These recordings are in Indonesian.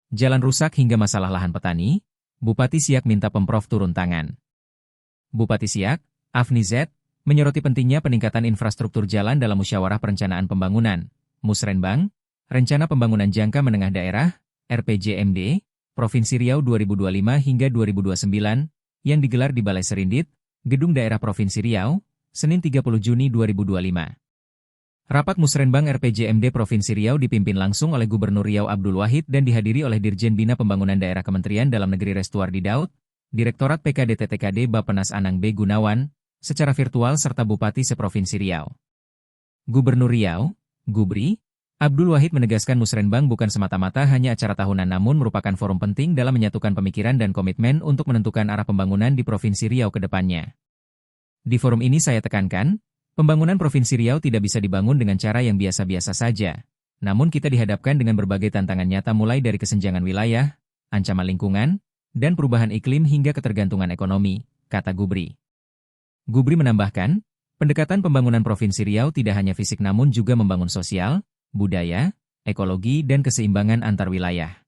Jalan rusak hingga masalah lahan petani, Bupati Siak minta Pemprov turun tangan. Bupati Siak, Afni Z, menyoroti pentingnya peningkatan infrastruktur jalan dalam Musyawarah Perencanaan Pembangunan, Musrenbang, Rencana Pembangunan Jangka Menengah Daerah, RPJMD, Provinsi Riau 2025 hingga 2029, yang digelar di Balai Serindit, Gedung Daerah Provinsi Riau, Senin 30 Juni 2025. Rapat Musrenbang RPJMD Provinsi Riau dipimpin langsung oleh Gubernur Riau Abdul Wahid dan dihadiri oleh Dirjen Bina Pembangunan Daerah Kementerian Dalam Negeri Restuardi Daud, Direktorat PKDT-TKD Bappenas Anang B. Gunawan, secara virtual serta Bupati seprovinsi Riau. Gubernur Riau, Gubri, Abdul Wahid menegaskan Musrenbang bukan semata-mata hanya acara tahunan namun merupakan forum penting dalam menyatukan pemikiran dan komitmen untuk menentukan arah pembangunan di Provinsi Riau ke depannya. Di forum ini saya tekankan, pembangunan Provinsi Riau tidak bisa dibangun dengan cara yang biasa-biasa saja. Namun kita dihadapkan dengan berbagai tantangan nyata mulai dari kesenjangan wilayah, ancaman lingkungan, dan perubahan iklim hingga ketergantungan ekonomi, kata Gubri. Gubri menambahkan, pendekatan pembangunan Provinsi Riau tidak hanya fisik namun juga membangun sosial, budaya, ekologi, dan keseimbangan antar wilayah.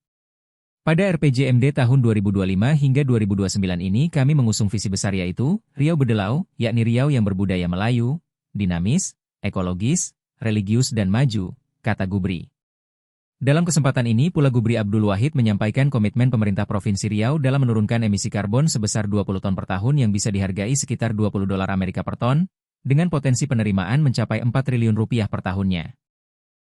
Pada RPJMD tahun 2025 hingga 2029 ini kami mengusung visi besar yaitu, Riau Bedelau, yakni Riau yang berbudaya Melayu, dinamis, ekologis, religius dan maju, kata Gubri. Dalam kesempatan ini pula Gubri Abdul Wahid menyampaikan komitmen pemerintah Provinsi Riau dalam menurunkan emisi karbon sebesar 20 ton per tahun yang bisa dihargai sekitar $20 Amerika per ton, dengan potensi penerimaan mencapai 4 triliun rupiah per tahunnya.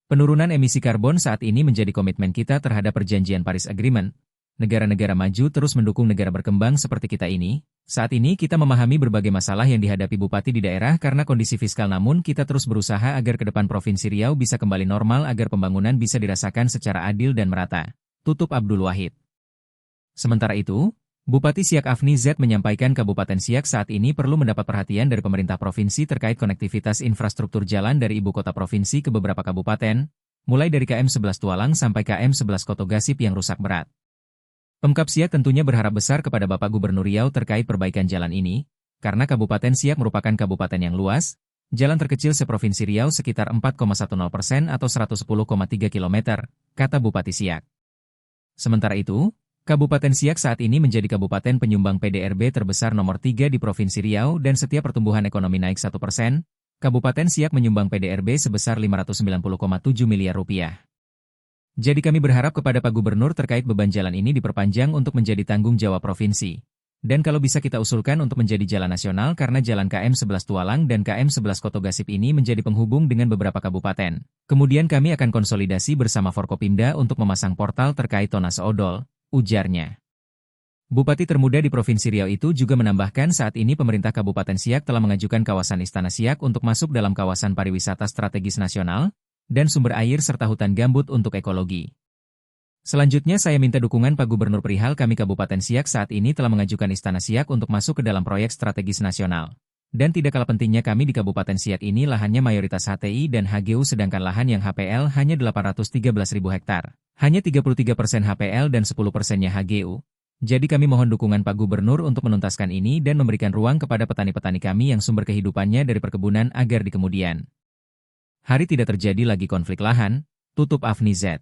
Penurunan emisi karbon saat ini menjadi komitmen kita terhadap Perjanjian Paris Agreement. Negara-negara maju terus mendukung negara berkembang seperti kita ini. Saat ini kita memahami berbagai masalah yang dihadapi bupati di daerah karena kondisi fiskal namun kita terus berusaha agar ke depan Provinsi Riau bisa kembali normal agar pembangunan bisa dirasakan secara adil dan merata. Tutup Abdul Wahid. Sementara itu, Bupati Siak Afni Z menyampaikan Kabupaten Siak saat ini perlu mendapat perhatian dari pemerintah provinsi terkait konektivitas infrastruktur jalan dari ibu kota provinsi ke beberapa kabupaten, mulai dari KM 11 Tualang sampai KM 11 Kotogasip yang rusak berat. Pemkab Siak tentunya berharap besar kepada Bapak Gubernur Riau terkait perbaikan jalan ini, karena Kabupaten Siak merupakan kabupaten yang luas, jalan terkecil seprovinsi Riau sekitar 4,10% atau 110,3 km, kata Bupati Siak. Sementara itu, Kabupaten Siak saat ini menjadi kabupaten penyumbang PDRB terbesar nomor 3 di Provinsi Riau dan setiap pertumbuhan ekonomi naik 1%, Kabupaten Siak menyumbang PDRB sebesar Rp590,7 miliar. Jadi kami berharap kepada Pak Gubernur terkait beban jalan ini diperpanjang untuk menjadi tanggung jawab provinsi. Dan kalau bisa kita usulkan untuk menjadi jalan nasional karena jalan KM 11 Tualang dan KM 11 Kotogasip ini menjadi penghubung dengan beberapa kabupaten. Kemudian kami akan konsolidasi bersama Forkopimda untuk memasang portal terkait Tonase Odol, ujarnya. Bupati termuda di Provinsi Riau itu juga menambahkan saat ini pemerintah Kabupaten Siak telah mengajukan kawasan Istana Siak untuk masuk dalam kawasan pariwisata strategis nasional, dan sumber air serta hutan gambut untuk ekologi. Selanjutnya saya minta dukungan Pak Gubernur perihal kami Kabupaten Siak saat ini telah mengajukan Istana Siak untuk masuk ke dalam proyek strategis nasional. Dan tidak kalah pentingnya kami di Kabupaten Siak ini lahannya mayoritas HTI dan HGU sedangkan lahan yang HPL hanya 813.000 hektar. Hanya 33% HPL dan 10%-nya HGU. Jadi kami mohon dukungan Pak Gubernur untuk menuntaskan ini dan memberikan ruang kepada petani-petani kami yang sumber kehidupannya dari perkebunan agar di kemudian hari tidak terjadi lagi konflik lahan, tutup Afni Z.